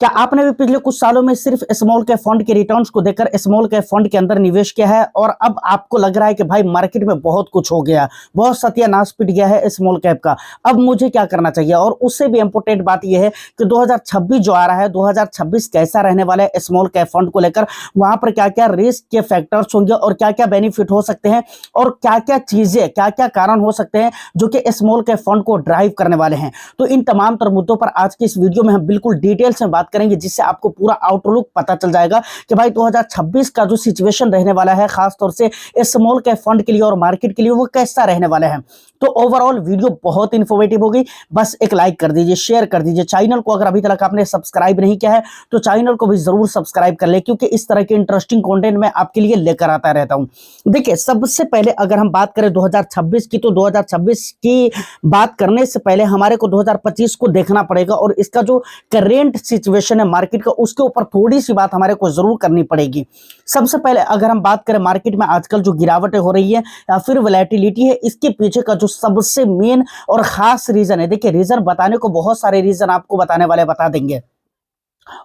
क्या आपने भी पिछले कुछ सालों में सिर्फ स्मॉल कैप फंड के रिटर्न्स को देखकर स्मॉल कैप फंड के अंदर निवेश किया है और अब आपको लग रहा है कि भाई मार्केट में बहुत कुछ हो गया, बहुत सत्यानाश पिट गया है स्मॉल कैप का, अब मुझे क्या करना चाहिए? और उससे भी इंपॉर्टेंट बात यह है कि 2026 जो आ रहा है, 2026 कैसा रहने वाला है स्मॉल कैप फंड को लेकर, वहां पर क्या क्या रिस्क के फैक्टर्स होंगे और क्या क्या बेनिफिट हो सकते हैं और क्या क्या चीजें, क्या क्या कारण हो सकते हैं जो कि स्मॉल कैप फंड को ड्राइव करने वाले हैं। तो इन तमाम तर मुद्दों पर आज की इस वीडियो में हम बिल्कुल डिटेल से बात करेंगे, जिससे आपको पूरा आउटलुक पता चल जाएगा कि भाई 2026 का जो सिचुएशन रहने वाला है खासतौर से स्मॉल कैप फंड के लिए और मार्केट के लिए, वो कैसा रहने वाला है। तो ओवरऑल वीडियो बहुत इंफॉर्मेटिव होगी, बस एक लाइक कर दीजिए, शेयर कर दीजिए। चैनल को अगर अभी तक आपने सब्सक्राइब नहीं किया है तो चैनल को भी जरूर सब्सक्राइब कर ले, क्योंकि इस तरह के इंटरेस्टिंग कंटेंट मैं आपके लिए लेकर आता रहता हूं। देखिए, सबसे पहले अगर हम बात करें 2026 की, तो 2026 की बात करने से पहले हमारे को 2025 को देखना पड़ेगा और इसका जो करेंट सिचुएशन है मार्केट का, उसके ऊपर थोड़ी सी बात हमारे को जरूर करनी पड़ेगी। सबसे पहले अगर हम बात करें मार्केट में आजकल जो गिरावटें हो रही है या फिर वोलेटिलिटी है, इसके पीछे का जो सबसे मेन और खास रीजन है, देखिए रीजन बताने को बहुत सारे रीजन आपको बताने वाले बता देंगे,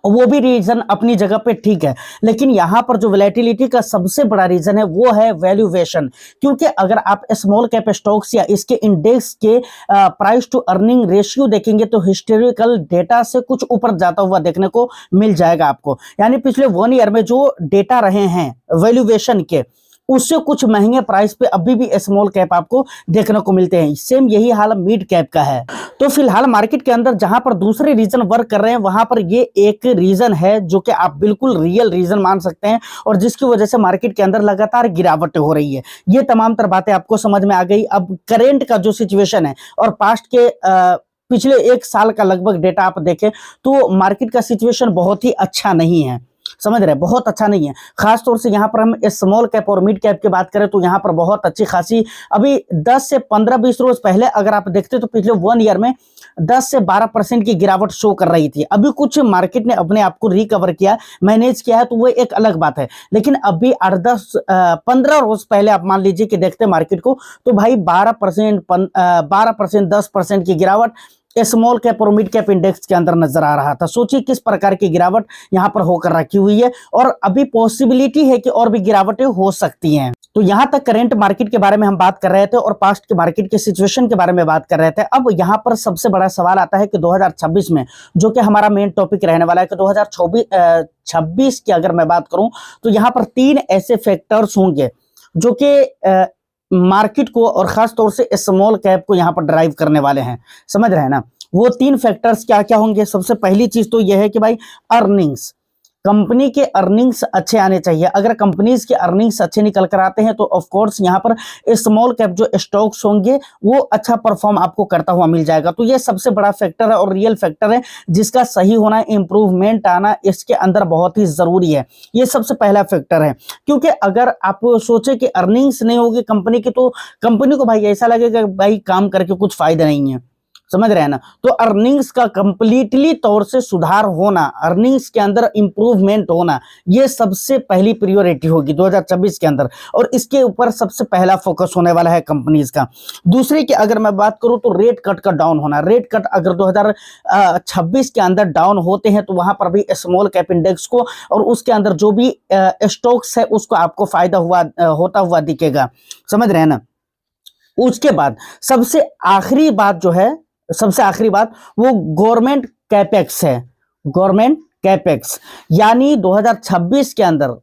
वो भी रीजन अपनी जगह पे ठीक है, लेकिन यहां पर जो वोलेटिलिटी का सबसे बड़ा रीजन है वो है वैल्यूएशन। क्योंकि अगर आप स्मॉल कैप स्टॉक्स या इसके इंडेक्स के प्राइस टू अर्निंग रेशियो देखेंगे तो हिस्टोरिकल डेटा से कुछ ऊपर जाता हुआ देखने को मिल जाएगा आपको। यानी पिछले 1 ईयर में जो डेटा रहे हैं वैल्यूएशन के, उससे कुछ महंगे प्राइस पे अभी भी स्मॉल कैप आपको देखने को मिलते हैं। सेम यही हाल मिड कैप का है। तो फिलहाल मार्केट के अंदर जहां पर दूसरे रीजन वर्क कर रहे हैं, वहां पर ये एक रीजन है जो कि आप बिल्कुल रियल रीजन मान सकते हैं और जिसकी वजह से मार्केट के अंदर लगातार गिरावट हो रही है। ये तमाम तर बातें आपको समझ में आ गई। अब करेंट का जो सिचुएशन है और पास्ट के पिछले 1 साल का लगभग डेटा आप देखें तो मार्केट का सिचुएशन बहुत ही अच्छा नहीं है, समझ रहे, बहुत अच्छा नहीं है। खास तौर से यहाँ पर हम स्मॉल कैप और मिड कैप की बात करें तो यहाँ पर बहुत अच्छी खासी अभी 10 से 15-20 रोज पहले अगर आप देखते तो पिछले 1 ईयर में 10 से 12% की गिरावट शो कर रही थी। अभी कुछ मार्केट ने अपने आप को रिकवर किया, मैनेज किया है, तो वो एक अलग बात है। लेकिन अभी 8-10-15 रोज पहले आप मान लीजिए कि देखते मार्केट को तो भाई 12%, 10% की गिरावट स्मॉल कैप और मिड कैप इंडेक्स के अंदर नजर आ रहा था। सोचिए किस प्रकार की गिरावट यहां पर होकर रखी हुई है और अभी पॉसिबिलिटी है कि और भी गिरावटें हो सकती हैं। तो यहां तक करंट मार्केट के बारे में हम बात कर रहे थे और पास्ट के मार्केट के सिचुएशन के बारे में बात कर रहे थे। अब यहां पर सबसे बड़ा सवाल आता है कि 2026 में, जो कि हमारा मेन टॉपिक रहने वाला है, कि 2026 की अगर मैं बात करूं तो यहां पर 3 ऐसे फैक्टर्स होंगे जो कि मार्केट को और खास तौर से स्मॉल कैप को यहां पर ड्राइव करने वाले हैं, समझ रहे हैं ना। वो 3 फैक्टर्स क्या क्या होंगे? सबसे पहली चीज तो यह है कि भाई अर्निंग्स, कंपनी के अर्निंग्स अच्छे आने चाहिए। अगर कंपनीज के अर्निंग्स अच्छे निकल कर आते हैं तो ऑफ कोर्स यहाँ पर स्मॉल कैप जो स्टॉक्स होंगे वो अच्छा परफॉर्म आपको करता हुआ मिल जाएगा। तो ये सबसे बड़ा फैक्टर है और रियल फैक्टर है, जिसका सही होना, इंप्रूवमेंट आना इसके अंदर बहुत ही जरूरी है। ये सबसे पहला फैक्टर है, क्योंकि अगर आप सोचे कि अर्निंग्स नहीं होगी कंपनी की तो कंपनी को भाई ऐसा लगेगा भाई काम करके कुछ फायदा नहीं है, समझ रहे हैं ना। तो अर्निंग्स का कंप्लीटली तौर से सुधार होना, अर्निंग्स के अंदर इंप्रूवमेंट होना, ये सबसे पहली प्रायोरिटी होगी 2026 के अंदर और इसके ऊपर सबसे पहला फोकस होने वाला है कंपनीज का। दूसरी की अगर मैं बात करूं तो रेट कट का डाउन होना। रेट कट अगर 2026 के अंदर डाउन होते हैं तो वहां पर भी स्मॉल कैप इंडेक्स को और उसके अंदर जो भी स्टॉक्स है उसको आपको फायदा होता हुआ दिखेगा, समझ रहे हैं ना। उसके बाद सबसे आखिरी बात वो गवर्नमेंट कैपेक्स है। गवर्नमेंट कैपेक्स यानी 2026 के अंदर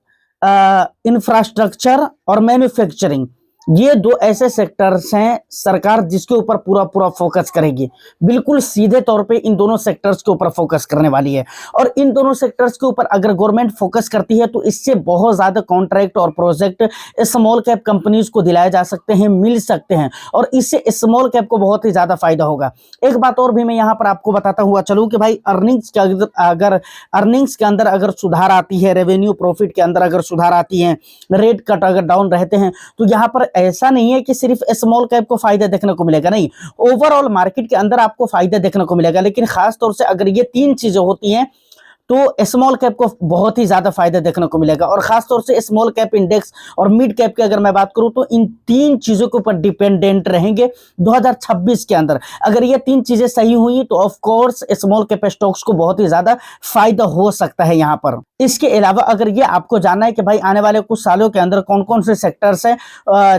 इंफ्रास्ट्रक्चर और मैन्युफैक्चरिंग, ये 2 ऐसे सेक्टर्स हैं सरकार जिसके ऊपर पूरा फोकस करेगी। बिल्कुल सीधे तौर पे इन दोनों सेक्टर्स के ऊपर फोकस करने वाली है और इन दोनों सेक्टर्स के ऊपर अगर गवर्नमेंट फोकस करती है तो इससे बहुत ज्यादा कॉन्ट्रैक्ट और प्रोजेक्ट स्मॉल कैप कंपनीज को दिलाए जा सकते हैं, मिल सकते हैं और इससे स्मॉल कैप को बहुत ही ज्यादा फायदा होगा। एक बात और भी मैं यहाँ पर आपको बताता हुआ चलूं कि भाई अर्निंग्स के अंदर अगर सुधार आती है, रेवेन्यू प्रॉफिट के अंदर अगर सुधार आती है, रेट कट अगर डाउन रहते हैं तो यहाँ पर ऐसा नहीं है कि सिर्फ स्मॉल कैप को फायदा देखने को मिलेगा, नहीं, ओवरऑल मार्केट के अंदर आपको फायदा देखने को मिलेगा। लेकिन खास तौर से अगर ये 3 चीजें होती हैं तो स्मॉल कैप को बहुत ही ज्यादा फायदा देखने को मिलेगा। और खासतौर से स्मॉल कैप इंडेक्स और मिड कैप की अगर मैं बात करूं तो इन तीन चीजों के ऊपर डिपेंडेंट रहेंगे 2026 के अंदर। अगर ये तीन चीजें सही हुई तो of course small cap stocks को बहुत ही ज्यादा फायदा हो सकता है यहाँ पर। इसके अलावा अगर ये आपको जानना है कि भाई आने वाले कुछ सालों के अंदर कौन कौन से सेक्टर्स हैं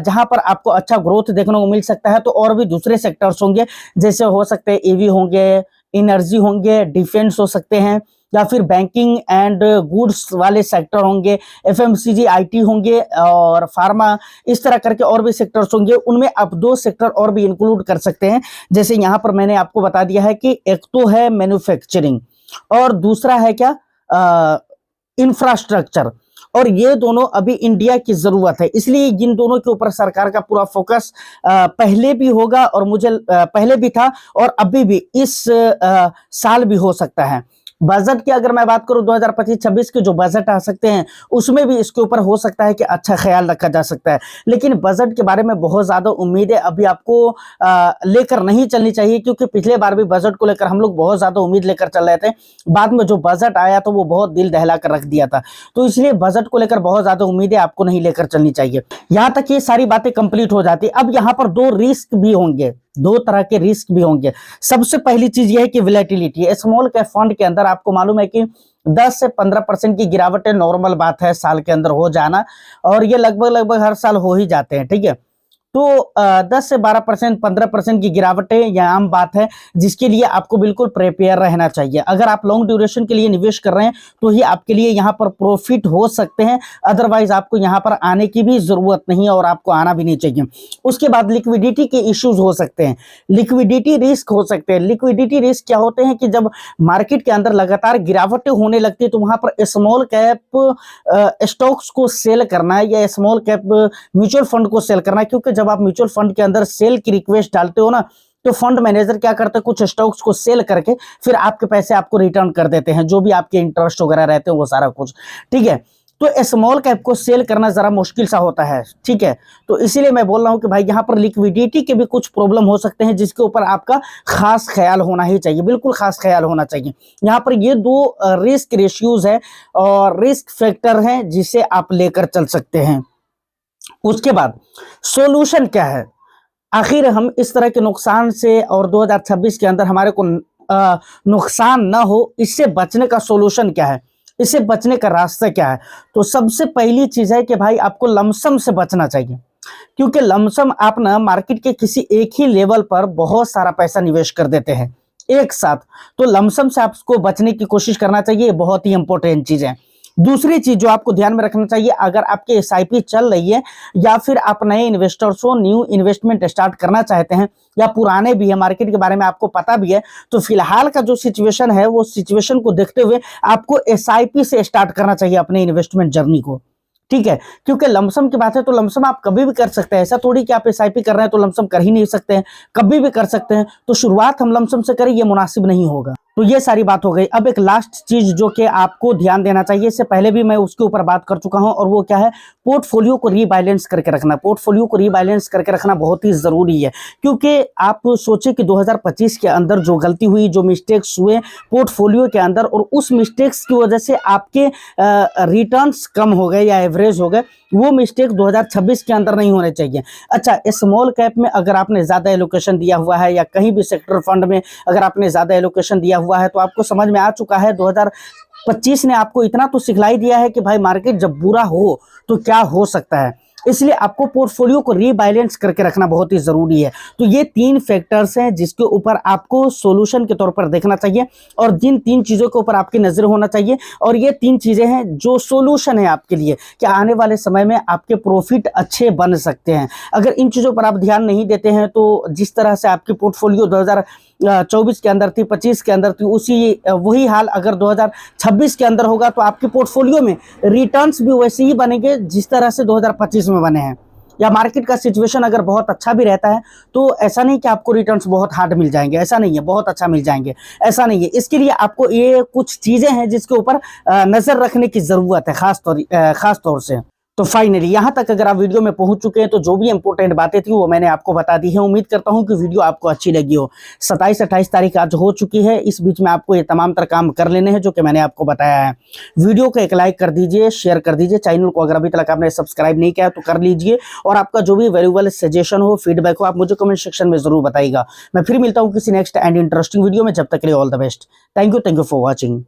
जहां पर आपको अच्छा ग्रोथ देखने को मिल सकता है, तो और भी दूसरे सेक्टर्स होंगे, जैसे हो सकते हैं ईवी होंगे, एनर्जी होंगे, डिफेंस हो सकते हैं, या फिर बैंकिंग एंड गुड्स वाले सेक्टर होंगे, एफएमसीजी, आईटी होंगे और फार्मा, इस तरह करके और भी सेक्टर्स होंगे। उनमें आप दो सेक्टर और भी इंक्लूड कर सकते हैं। जैसे यहाँ पर मैंने आपको बता दिया है कि एक तो है मैन्युफैक्चरिंग और दूसरा है क्या, इंफ्रास्ट्रक्चर। और ये दोनों अभी इंडिया की जरूरत है, इसलिए इन दोनों के ऊपर सरकार का पूरा फोकस पहले भी होगा और मुझे पहले भी था और अभी भी इस साल भी हो सकता है। बजट की अगर मैं बात करूं 2025-26 के जो बजट आ सकते हैं उसमें भी इसके ऊपर हो सकता है कि अच्छा ख्याल रखा जा सकता है। लेकिन बजट के बारे में बहुत ज्यादा उम्मीदें अभी आपको लेकर नहीं चलनी चाहिए, क्योंकि पिछले बार भी बजट को लेकर हम लोग बहुत ज्यादा उम्मीद लेकर चल रहे थे, बाद में जो बजट आया तो वो बहुत दिल दहला कर रख दिया था। तो इसलिए बजट को लेकर बहुत ज्यादा उम्मीदें आपको नहीं लेकर चलनी चाहिए। यहां तक ये सारी बातें कंप्लीट हो जाती। अब यहाँ पर दो रिस्क भी होंगे, दो तरह के रिस्क भी होंगे। सबसे पहली चीज यह है कि वोलेटिलिटी। स्मॉल कैप फंड के अंदर आपको मालूम है कि 10 से 15% की गिरावट नॉर्मल बात है साल के अंदर हो जाना, और ये लगभग हर साल हो ही जाते हैं, ठीक है। तो 10 से 12%, 15% की गिरावटें यह आम बात है, जिसके लिए आपको बिल्कुल प्रिपेयर रहना चाहिए। अगर आप लॉन्ग ड्यूरेशन के लिए निवेश कर रहे हैं तो ही आपके लिए यहाँ पर प्रॉफिट हो सकते हैं, अदरवाइज आपको यहाँ पर आने की भी जरूरत नहीं है और आपको आना भी नहीं चाहिए। उसके बाद लिक्विडिटी के इश्यूज हो सकते हैं, लिक्विडिटी रिस्क हो सकते हैं। लिक्विडिटी रिस्क क्या होते हैं कि जब मार्केट के अंदर लगातार गिरावटें होने लगती है तो वहां पर स्मॉल कैप स्टॉक्स को सेल करना है या स्मॉल कैप म्यूचुअल फंड को सेल करना है, क्योंकि जब आप म्यूचुअल फंड के अंदर सेल की रिक्वेस्ट डालते हो ना तो फंड मैनेजर क्या करते हैं, कुछ स्टॉक्स को सेल करके फिर आपके पैसे आपको रिटर्न कर देते हैं, जो भी आपके इंटरेस्ट वगैरह रहते हैं वो सारा कुछ, ठीक है। तो स्मॉल कैप को सेल करना जरा मुश्किल सा होता है, ठीक है। तो इसीलिए मैं बोल रहा हूं कि भाई यहाँ पर लिक्विडिटी के भी कुछ प्रॉब्लम हो सकते हैं, जिसके ऊपर आपका खास ख्याल होना ही चाहिए, बिल्कुल खास ख्याल होना चाहिए। यहाँ पर ये दो रिस्क रेशियोज है और रिस्क फैक्टर हैं जिसे आप लेकर चल सकते हैं। उसके बाद सॉल्यूशन क्या है, आखिर हम इस तरह के नुकसान से और 2026 के अंदर हमारे को नुकसान ना हो, इससे बचने का सॉल्यूशन क्या है, इससे बचने का रास्ता क्या है। तो सबसे पहली चीज है कि भाई आपको लमसम से बचना चाहिए, क्योंकि लमसम आप ना मार्केट के किसी एक ही लेवल पर बहुत सारा पैसा निवेश कर देते हैं एक साथ। तो लमसम से आपको बचने की कोशिश करना चाहिए, बहुत ही इंपॉर्टेंट चीज है। दूसरी चीज जो आपको ध्यान में रखना चाहिए, अगर आपके एसआईपी चल रही है या फिर आप नए इन्वेस्टर्स हो, न्यू इन्वेस्टमेंट स्टार्ट करना चाहते हैं, या पुराने भी है, मार्केट के बारे में आपको पता भी है, तो फिलहाल का जो सिचुएशन है वो सिचुएशन को देखते हुए आपको एसआईपी से स्टार्ट करना चाहिए अपने इन्वेस्टमेंट जर्नी को, ठीक है। क्योंकि लमसम की बात है तो लमसम आप कभी भी कर सकते हैं, ऐसा थोड़ी कि आप एसआईपी कर रहे हैं तो लमसम कर ही नहीं सकते हैं, कभी भी कर सकते हैं। तो शुरुआत हम लमसम से करें ये मुनासिब नहीं होगा। तो ये सारी बात हो गई। अब एक लास्ट चीज जो कि आपको ध्यान देना चाहिए, इससे पहले भी मैं उसके ऊपर बात कर चुका हूं, और वो क्या है, पोर्टफोलियो को रीबैलेंस करके रखना। पोर्टफोलियो को रीबैलेंस करके रखना बहुत ही जरूरी है, क्योंकि आप सोचे कि 2025 के अंदर जो गलती हुई, जो मिस्टेक्स हुए पोर्टफोलियो के अंदर, और उस मिस्टेक्स की वजह से आपके रिटर्न्स कम हो गए या एवरेज हो गए, वो मिस्टेक 2026 के अंदर नहीं होने चाहिए। अच्छा, स्मॉल कैप में अगर आपने ज्यादा एलोकेशन दिया हुआ है या कहीं भी सेक्टर फंड में अगर आपने ज्यादा एलोकेशन दिया हुआ है, तो आपको समझ में आ चुका है 2025 ने आपको इतना तो सिखलाई दिया है कि भाई मार्केट जब बुरा हो तो क्या हो सकता है। इसलिए आपको पोर्टफोलियो को रीबैलेंस करके रखना बहुत ही जरूरी है। तो ये तीन फैक्टर्स हैं जिसके ऊपर आपको सॉल्यूशन के तौर पर देखना चाहिए, और जिन तीन चीजों के ऊपर आपकी नजर होना चाहिए, और ये तीन चीजें हैं जो सॉल्यूशन है आपके लिए कि आने वाले समय में आपके प्रॉफिट अच्छे बन सकते हैं। अगर इन चीजों पर आप ध्यान नहीं देते हैं तो जिस तरह से आपकी पोर्टफोलियो 2024 के अंदर थी, 25 के अंदर थी, वही हाल अगर 2026 के अंदर होगा, तो आपके पोर्टफोलियो में रिटर्न्स भी वैसे ही बनेंगे जिस तरह से 2025 में बने हैं। या मार्केट का सिचुएशन अगर बहुत अच्छा भी रहता है तो ऐसा नहीं कि आपको रिटर्न्स बहुत हार्ड मिल जाएंगे, ऐसा नहीं है, बहुत अच्छा मिल जाएंगे, ऐसा नहीं है। इसके लिए आपको ये कुछ चीजें हैं जिसके ऊपर नजर रखने की जरूरत है खास तौर से। तो फाइनली यहाँ तक अगर आप वीडियो में पहुंच चुके हैं तो जो भी इंपॉर्टेंट बातें थी वो मैंने आपको बता दी है। उम्मीद करता हूं कि वीडियो आपको अच्छी लगी हो। 27-28 तारीख आज हो चुकी है, इस बीच में आपको ये तमाम तरह काम कर लेने हैं जो कि मैंने आपको बताया है। वीडियो को एक लाइक कर दीजिए, शेयर कर दीजिए, चैनल को अगर अभी तक आपने सब्सक्राइब नहीं किया तो कर लीजिए, और आपका जो भी वैल्यूएबल सजेशन हो, फीडबैक हो, आप मुझे कमेंट सेक्शन में जरूर बताइएगा। मैं फिर मिलता हूँ किसी नेक्स्ट एंड इंटरेस्टिंग वीडियो में, जब तक के लिए all the best. Thank you for watching.